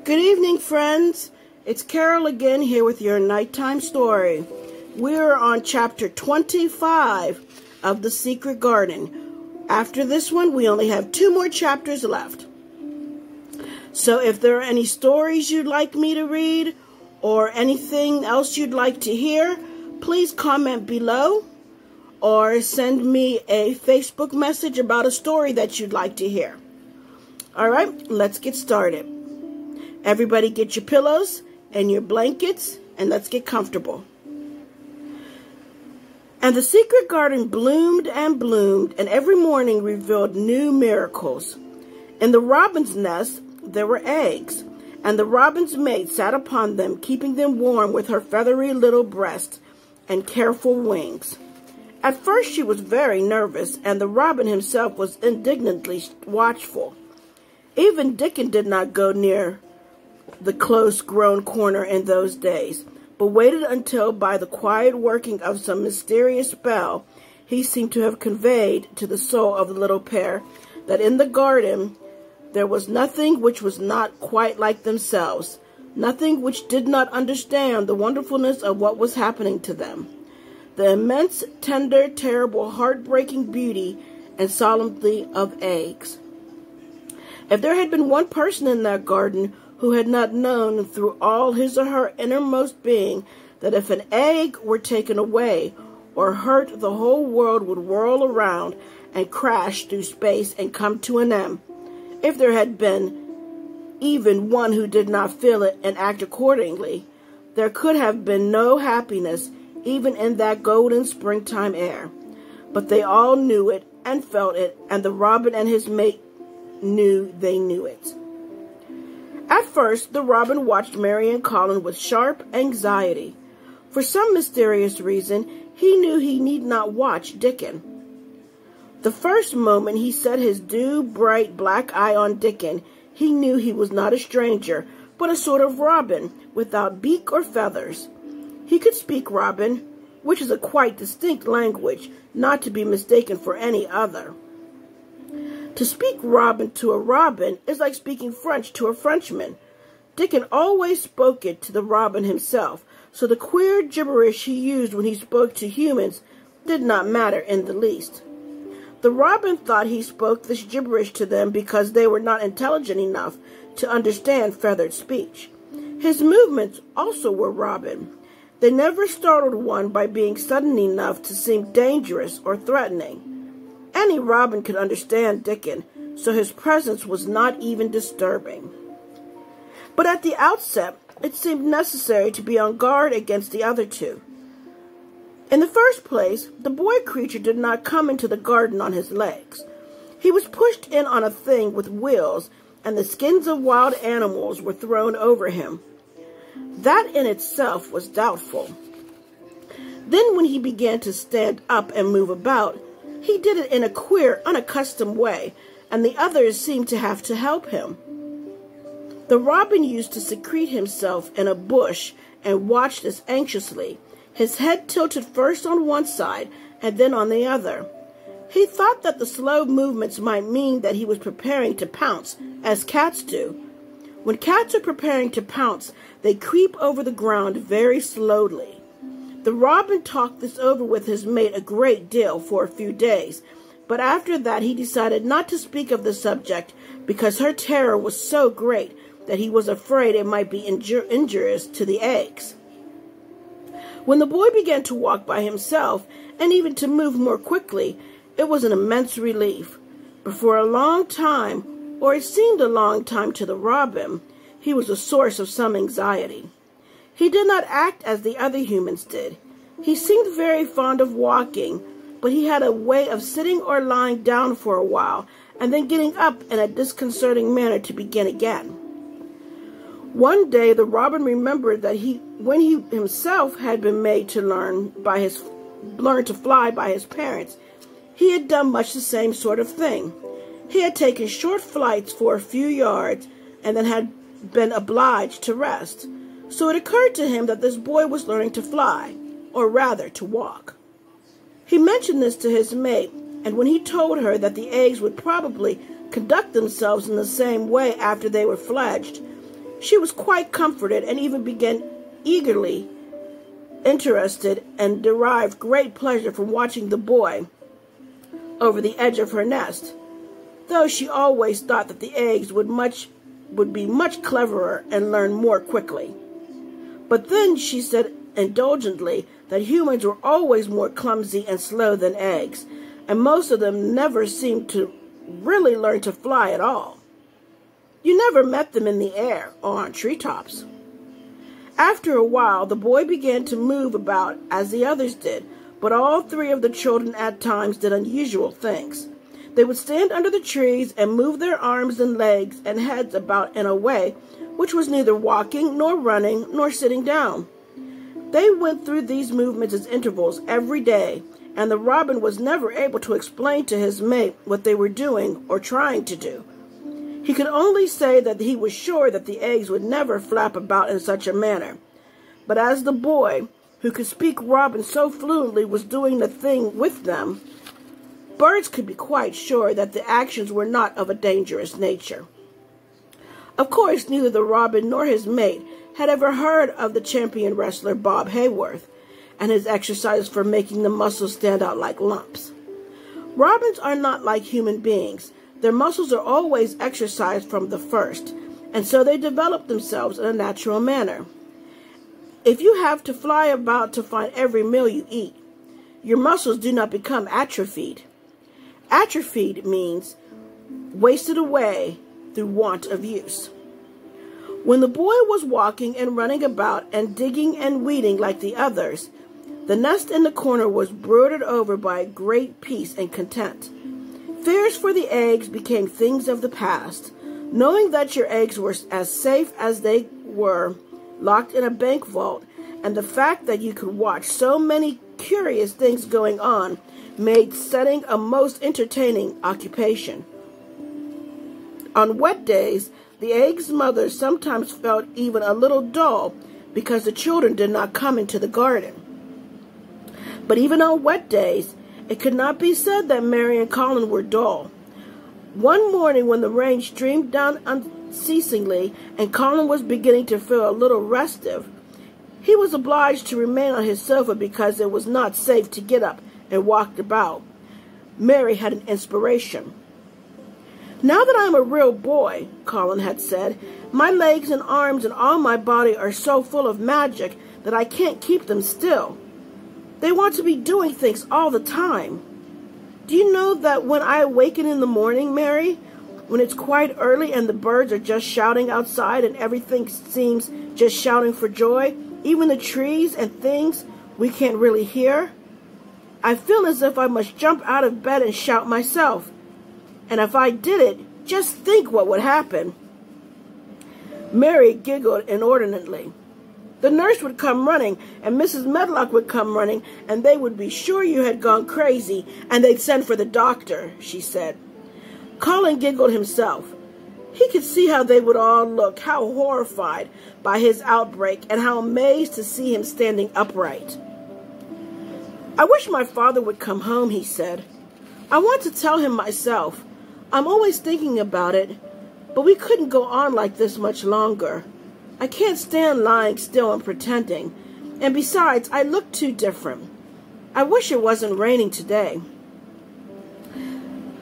Good evening, friends. It's Carol again here with your nighttime story. We're on chapter 25 of The Secret Garden. After this one, we only have 2 more chapters left. So if there are any stories you'd like me to read or anything else you'd like to hear, please comment below or send me a Facebook message about a story that you'd like to hear. All right, let's get started. Everybody get your pillows and your blankets, and let's get comfortable. And the secret garden bloomed and bloomed, and every morning revealed new miracles. In the robin's nest, there were eggs, and the robin's mate sat upon them, keeping them warm with her feathery little breast and careful wings. At first she was very nervous, and the robin himself was indignantly watchful. Even Dickon did not go near the close-grown corner in those days, but waited until, by the quiet working of some mysterious spell, he seemed to have conveyed to the soul of the little pair that in the garden there was nothing which was not quite like themselves, nothing which did not understand the wonderfulness of what was happening to them, the immense, tender, terrible, heartbreaking beauty and solemnity of eggs. If there had been one person in that garden who had not known through all his or her innermost being that if an egg were taken away or hurt, the whole world would whirl around and crash through space and come to an end. If there had been even one who did not feel it and act accordingly, there could have been no happiness even in that golden springtime air. But they all knew it and felt it, and the robin and his mate knew they knew it. At first, the robin watched Mary and Colin with sharp anxiety. For some mysterious reason, he knew he need not watch Dickon. The first moment he set his dew-bright black eye on Dickon, he knew he was not a stranger, but a sort of robin, without beak or feathers. He could speak Robin, which is a quite distinct language, not to be mistaken for any other. To speak Robin to a robin is like speaking French to a Frenchman. Dickon always spoke it to the robin himself, so the queer gibberish he used when he spoke to humans did not matter in the least. The robin thought he spoke this gibberish to them because they were not intelligent enough to understand feathered speech. His movements also were robin. They never startled one by being sudden enough to seem dangerous or threatening. Any robin could understand Dickon, so his presence was not even disturbing. But at the outset, it seemed necessary to be on guard against the other two. In the first place, the boy creature did not come into the garden on his legs. He was pushed in on a thing with wheels, and the skins of wild animals were thrown over him. That in itself was doubtful. Then when he began to stand up and move about, he did it in a queer, unaccustomed way, and the others seemed to have to help him. The robin used to secrete himself in a bush and watched us anxiously, his head tilted first on one side and then on the other. He thought that the slow movements might mean that he was preparing to pounce, as cats do. When cats are preparing to pounce, they creep over the ground very slowly. The robin talked this over with his mate a great deal for a few days, but after that he decided not to speak of the subject because her terror was so great that he was afraid it might be injurious to the eggs. When the boy began to walk by himself and even to move more quickly, it was an immense relief. But for a long time, or it seemed a long time to the robin, he was a source of some anxiety. He did not act as the other humans did. He seemed very fond of walking, but he had a way of sitting or lying down for a while and then getting up in a disconcerting manner to begin again. One day the robin remembered that when he himself had been made to learn to fly by his parents, he had done much the same sort of thing. He had taken short flights for a few yards and then had been obliged to rest. So it occurred to him that this boy was learning to fly, or rather to walk. He mentioned this to his mate, and when he told her that the eggs would probably conduct themselves in the same way after they were fledged, She was quite comforted and even began eagerly interested and derived great pleasure from watching the boy over the edge of her nest, though she always thought that the eggs would be much cleverer and learn more quickly. But then she said indulgently that humans were always more clumsy and slow than eggs, and most of them never seemed to really learn to fly at all. You never met them in the air or on treetops. After a while, the boy began to move about as the others did, but all three of the children at times did unusual things. They would stand under the trees and move their arms and legs and heads about in a way which was neither walking nor running nor sitting down. They went through these movements as intervals every day, and the robin was never able to explain to his mate what they were doing or trying to do. He could only say that he was sure that the eggs would never flap about in such a manner. But as the boy, who could speak robin so fluently, was doing the thing with them, birds could be quite sure that the actions were not of a dangerous nature. Of course, neither the robin nor his mate had ever heard of the champion wrestler Bob Hayworth and his exercises for making the muscles stand out like lumps. Robins are not like human beings. Their muscles are always exercised from the first, and so they develop themselves in a natural manner. If you have to fly about to find every meal you eat, your muscles do not become atrophied. Atrophied means wasted away through want of use. When the boy was walking and running about and digging and weeding like the others, the nest in the corner was brooded over by great peace and content. Fears for the eggs became things of the past. Knowing that your eggs were as safe as they were locked in a bank vault, and the fact that you could watch so many curious things going on made setting a most entertaining occupation. On wet days, the eggs' mothers sometimes felt even a little dull because the children did not come into the garden. But even on wet days, it could not be said that Mary and Colin were dull. One morning when the rain streamed down unceasingly and Colin was beginning to feel a little restive, he was obliged to remain on his sofa because it was not safe to get up and walk about. Mary had an inspiration. "Now that I am a real boy," Colin had said, "my legs and arms and all my body are so full of magic that I can't keep them still. They want to be doing things all the time. Do you know that when I awaken in the morning, Mary, when it's quite early and the birds are just shouting outside and everything seems just shouting for joy, even the trees and things we can't really hear, I feel as if I must jump out of bed and shout myself. And if I did it, just think what would happen." Mary giggled inordinately. "The nurse would come running, and Mrs. Medlock would come running, and they would be sure you had gone crazy, and they'd send for the doctor," she said. Colin giggled himself. He could see how they would all look, how horrified by his outbreak, and how amazed to see him standing upright. "I wish my father would come home," he said. "I want to tell him myself. I'm always thinking about it, but we couldn't go on like this much longer. I can't stand lying still and pretending, and besides, I look too different. I wish it wasn't raining today."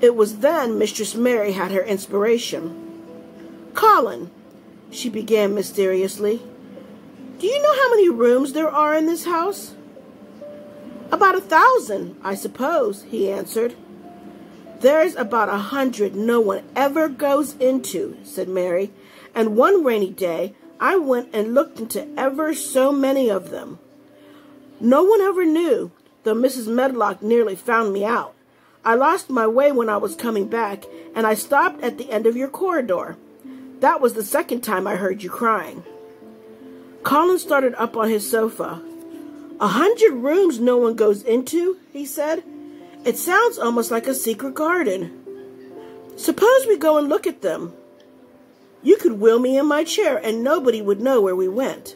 It was then Mistress Mary had her inspiration. "Colin," she began mysteriously, "do you know how many rooms there are in this house?" "About 1,000, I suppose," he answered. "There's about 100 no one ever goes into," said Mary, "and one rainy day I went and looked into ever so many of them. No one ever knew, though Mrs. Medlock nearly found me out. I lost my way when I was coming back, and I stopped at the end of your corridor. That was the second time I heard you crying." Colin started up on his sofa. 100 rooms no one goes into," he said. "It sounds almost like a secret garden. Suppose we go and look at them. You could wheel me in my chair and nobody would know where we went."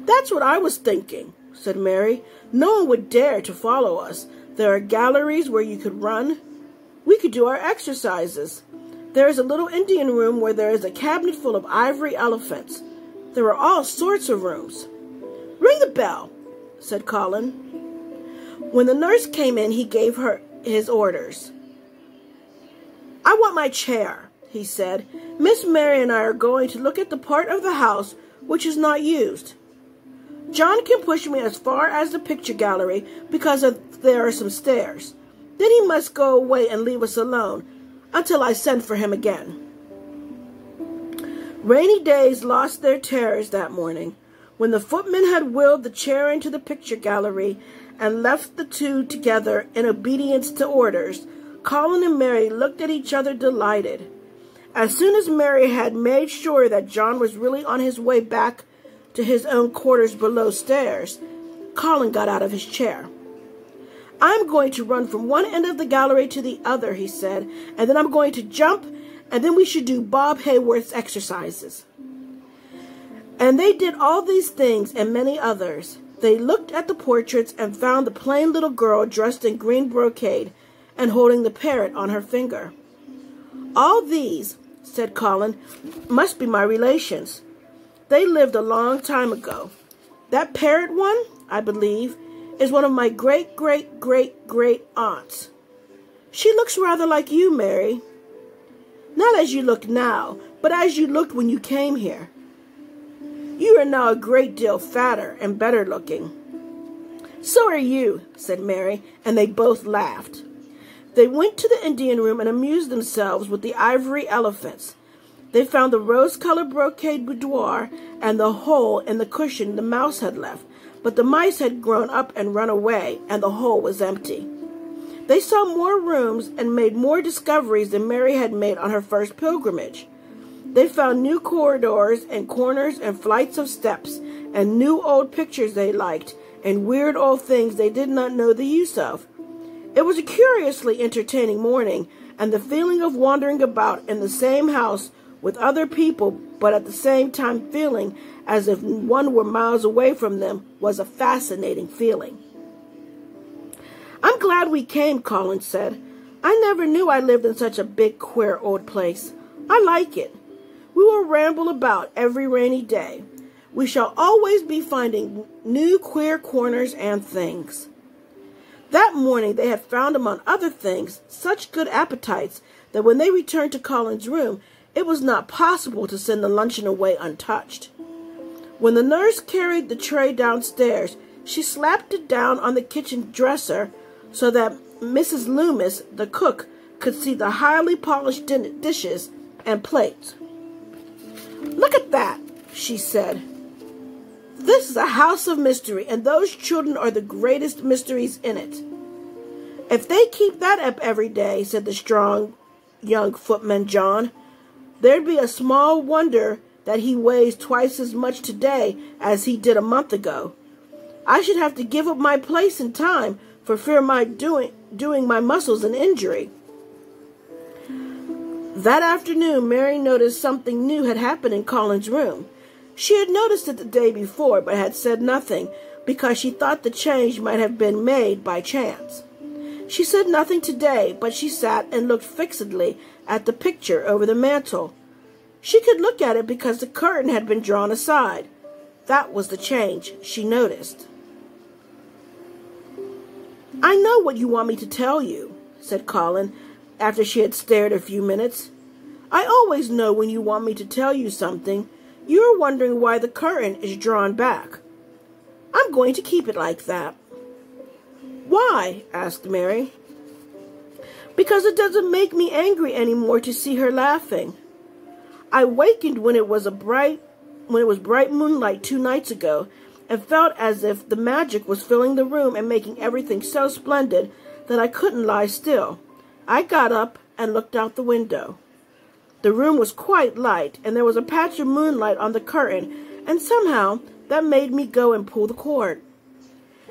"That's what I was thinking," said Mary. "No one would dare to follow us. There are galleries where you could run. We could do our exercises. There is a little Indian room where there is a cabinet full of ivory elephants. There are all sorts of rooms. Ring the bell, said Colin. When the nurse came in, he gave her his orders. I want my chair, he said. Miss Mary and I are going to look at the part of the house which is not used. John can push me as far as the picture gallery because there are some stairs. Then he must go away and leave us alone until I send for him again. Rainy days lost their terrors that morning. When the footman had wheeled the chair into the picture gallery and left the two together in obedience to orders, Colin and Mary looked at each other delighted. As soon as Mary had made sure that John was really on his way back to his own quarters below stairs, Colin got out of his chair. I'm going to run from one end of the gallery to the other, he said, and then I'm going to jump, and then we should do Bob Hayworth's exercises. And they did all these things and many others. They looked at the portraits and found the plain little girl dressed in green brocade and holding the parrot on her finger. All these, said Colin, must be my relations. They lived a long time ago. That parrot one, I believe, is one of my great-great-great-great-aunts. She looks rather like you, Mary. Not as you look now, but as you looked when you came here. You are now a great deal fatter and better looking. So are you, said Mary, and they both laughed. They went to the Indian room and amused themselves with the ivory elephants. They found the rose-colored brocade boudoir and the hole in the cushion the mouse had left, but the mice had grown up and run away, and the hole was empty. They saw more rooms and made more discoveries than Mary had made on her first pilgrimage. They found new corridors and corners and flights of steps, and new old pictures they liked, and weird old things they did not know the use of. It was a curiously entertaining morning, and the feeling of wandering about in the same house with other people, but at the same time feeling as if one were miles away from them, was a fascinating feeling. I'm glad we came, Colin said. I never knew I lived in such a big, queer old place. I like it. We will ramble about every rainy day. We shall always be finding new queer corners and things. That morning they had found, among other things, such good appetites that when they returned to Colin's room, it was not possible to send the luncheon away untouched. When the nurse carried the tray downstairs, she slapped it down on the kitchen dresser so that Mrs. Loomis, the cook, could see the highly polished dishes and plates. Look at that, she said. This is a house of mystery, and those children are the greatest mysteries in it. If they keep that up every day, said the strong young footman John, there'd be a small wonder that he weighs twice as much today as he did a month ago. I should have to give up my place in time for fear of my doing my muscles an injury. That afternoon, Mary noticed something new had happened in Colin's room. She had noticed it the day before, but had said nothing because she thought the change might have been made by chance. She said nothing today, but she sat and looked fixedly at the picture over the mantel. She could look at it because the curtain had been drawn aside. That was the change she noticed. I know what you want me to tell you, said Colin, after she had stared a few minutes. I always know when you want me to tell you something. You're wondering why the curtain is drawn back. I'm going to keep it like that. Why? Asked Mary. Because it doesn't make me angry anymore to see her laughing. I wakened when it was bright moonlight 2 nights ago, and felt as if the magic was filling the room and making everything so splendid that I couldn't lie still. I got up and looked out the window. The room was quite light, and there was a patch of moonlight on the curtain, and somehow that made me go and pull the cord.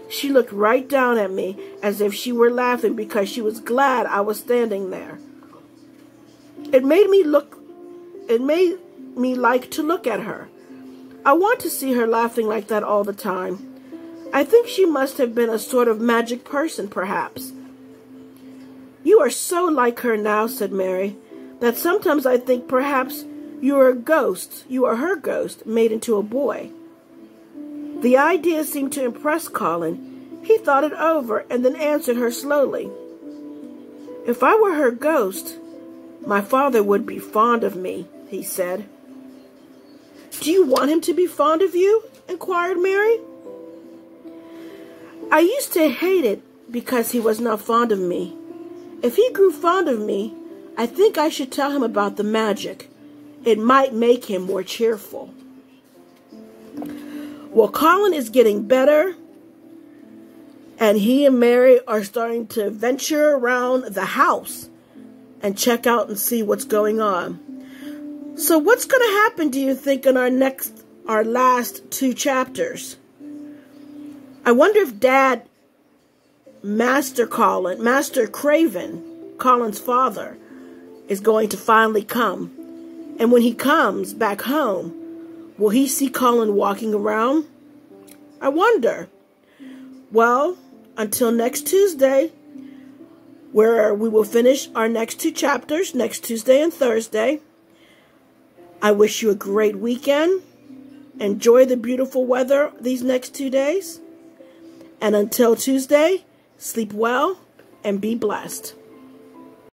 She looked right down at me as if she were laughing because she was glad I was standing there. It made me like to look at her. I want to see her laughing like that all the time. I think she must have been a sort of magic person, perhaps. You are so like her now, said Mary, that sometimes I think perhaps you are a ghost, you are her ghost, made into a boy. The idea seemed to impress Colin. He thought it over and then answered her slowly. If I were her ghost, my father would be fond of me, he said. Do you want him to be fond of you? Inquired Mary. I used to hate it because he was not fond of me. If he grew fond of me, I think I should tell him about the magic. It might make him more cheerful. Well, Colin is getting better, and he and Mary are starting to venture around the house and check out and see what's going on. So what's going to happen, do you think, in our last 2 chapters? I wonder if Dad, Master Craven, Colin's father, is going to finally come. And when he comes back home, will he see Colin walking around? I wonder. Well, until next Tuesday, where we will finish our next 2 chapters, next Tuesday and Thursday, I wish you a great weekend. Enjoy the beautiful weather these next 2 days. And until Tuesday, sleep well and be blessed.